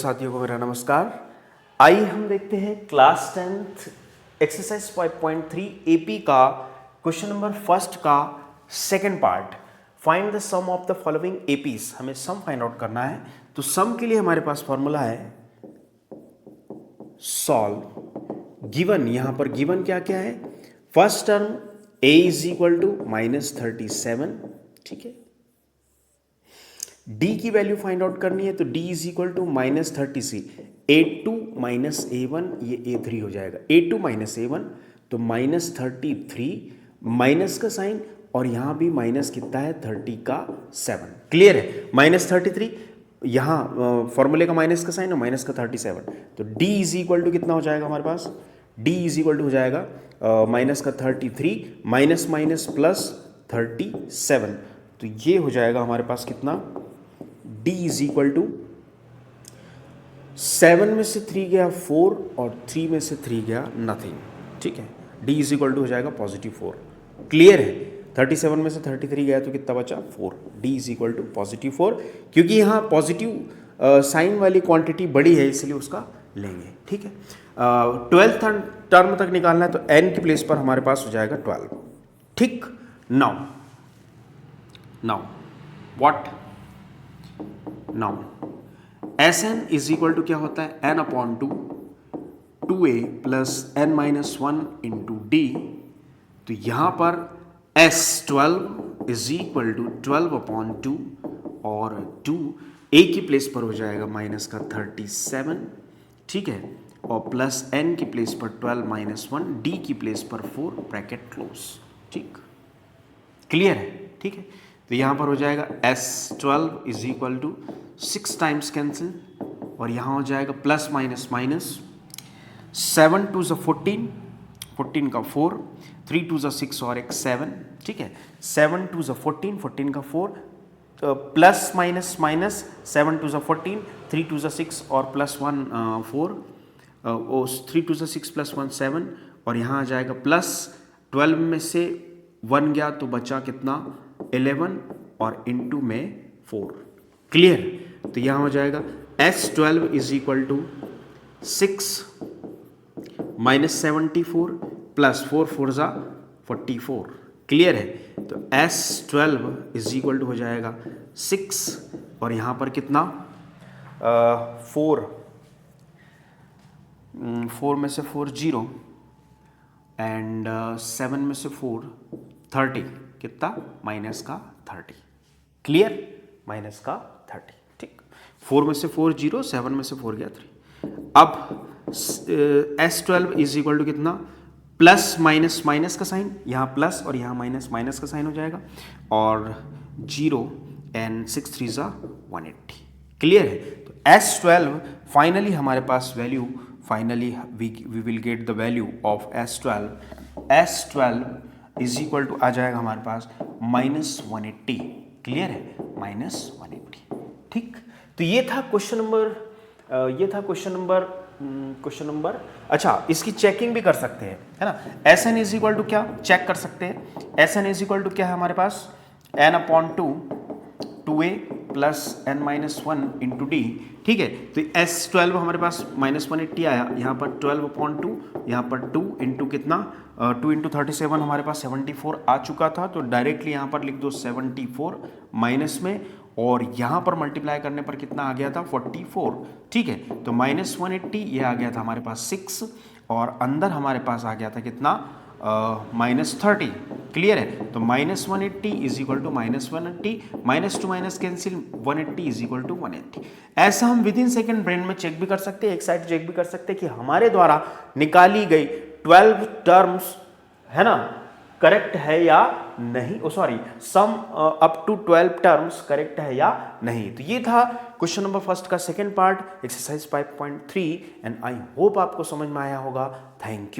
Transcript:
साथियों को मेरा नमस्कार। आइए हम देखते हैं क्लास 10th एक्सरसाइज 5.3 एपी का क्वेश्चन नंबर फर्स्ट का second part. Find the sum of the following APs. हमें सम फाइंड आउट करना है। तो सम के लिए हमारे पास फॉर्मूला है सॉल्व गिवन। यहां पर गिवन क्या क्या है? First term a is equal to -37, ठीक है। d की वैल्यू फाइंड आउट करनी है तो d is equal to -33, a2 minus a1, ये a3 हो जाएगा। a2 माइनस a1 तो -33, माइनस का साइन और यहां भी माइनस कितना है 30 का 7। क्लियर है? -33 यहां फॉर्मूले का माइनस का साइन और माइनस का 37, तो d इज इक्वल टू कितना हो जाएगा हमारे पास? d इज इक्वल टू हो जाएगा माइनस का 33 माइनस माइनस प्लस 37, तो ये हो जाएगा हमारे पास कितना? d इज इक्वल टू 7 में से 3 गया 4 और 3 में से 3 गया नथिंग, ठीक है। d इज इक्वल टू हो जाएगा +4। क्लियर है? 37 में से 33 गया तो कितना बचा? 4। d इज इक्वल टू +4, क्योंकि यहाँ पॉजिटिव साइन वाली क्वांटिटी बड़ी है इसलिए उसका लेंगे, ठीक है। 12th टर्म तक निकालना है तो n की प्लेस पर हमारे पास हो जाएगा 12, ठीक। Now what? Now Sn is equal to क्या होता है? n upon 2a plus n minus 1 into D. तो यहां पर S12 is equal to 12 upon 2 और 2 a की प्लेस पर हो जाएगा माइनस का 37, ठीक है, और प्लस n की प्लेस पर 12 माइनस 1, d की प्लेस पर 4, ब्रैकेट क्लोज, ठीक। क्लियर है? ठीक है। तो यहां पर हो जाएगा S12 is equal to 6 times cancel और यहां हो जाएगा प्लस माइनस माइनस, 7 2 ज़ा 14, 14 का 4, 3 2 ज़ा 6 और एक 7, ठीक है। 7 2 ज़ा 14, 14 का 4, प्लस माइनस माइनस, 7 2 ज़ा 14, 3 2 ज़ा 6 और प्लस 1 4, 3 2 ज़ा 6 प्लस 1 7, और यहाँ आ जाएगा प्लस 12 में से 1 गया तो बचा कितना? 11 और इंटू में 4। क्लियर? तो यहाँ हो जाएगा S12 is equal to 6 minus 74 plus 4 4 ज़ा 44। क्लियर है? तो S12 इज इक्वल टू हो जाएगा 6 और यहाँ पर कितना? 4 में से 4 0 एंड 7 में से 4 30, कितना? माइनस का 30। क्लियर? माइनस का 30, ठीक। 4 में से 4 0, 7 में से 4 गया 3। अब S12 इज इक्वल टू कितना? प्लस माइनस माइनस का साइन, यहाँ प्लस और यहाँ माइनस माइनस का साइन हो जाएगा, और 0 एंड 6 3 ज़ा 180। क्लियर है? तो S12 फाइनली हमारे पास value, finally we will get the value of S12 is equal to आ जाएगा हमारे पास -180। क्लियर है? -180, ठीक। तो ये था क्वेश्चन नंबर। अच्छा, इसकी चेकिंग भी कर सकते हैं, है ना। Sn इज इक्वल टू क्या चेक कर सकते हैं? Sn इज इक्वल टू क्या है हमारे पास? n upon 2a plus n minus 1 into D, ठीक है। तो S12 हमारे पास -180 आया, यहाँ पर 12 अपॉन 2, यहाँ पर 2 इंटू कितना? 2 इंटू 37 हमारे पास 74 आ चुका था, तो डायरेक्टली यहाँ पर लिख दो 74 माइनस में, और यहाँ पर मल्टीप्लाई करने पर कितना आ गया था? 44, ठीक है। तो -180 ये आ गया था हमारे पास 6, और अंदर हमारे पास आ गया था कितना? -30। क्लियर है? तो -180 is equal to -180, minus to minus cancel, 180 is equal to 180। ऐसा हम विद इन सेकेंड ब्रेन में चेक भी कर सकते हैं, एक साइड चेक भी कर सकते हैं कि हमारे द्वारा निकाली गई 12 टर्म्स, है ना, करेक्ट है या नहीं। Sum up to 12 terms correct है या नहीं। तो ये था क्वेश्चन नंबर फर्स्ट का second part, exercise 5.3, and I hope आपको समझ में आया होगा। Thank you.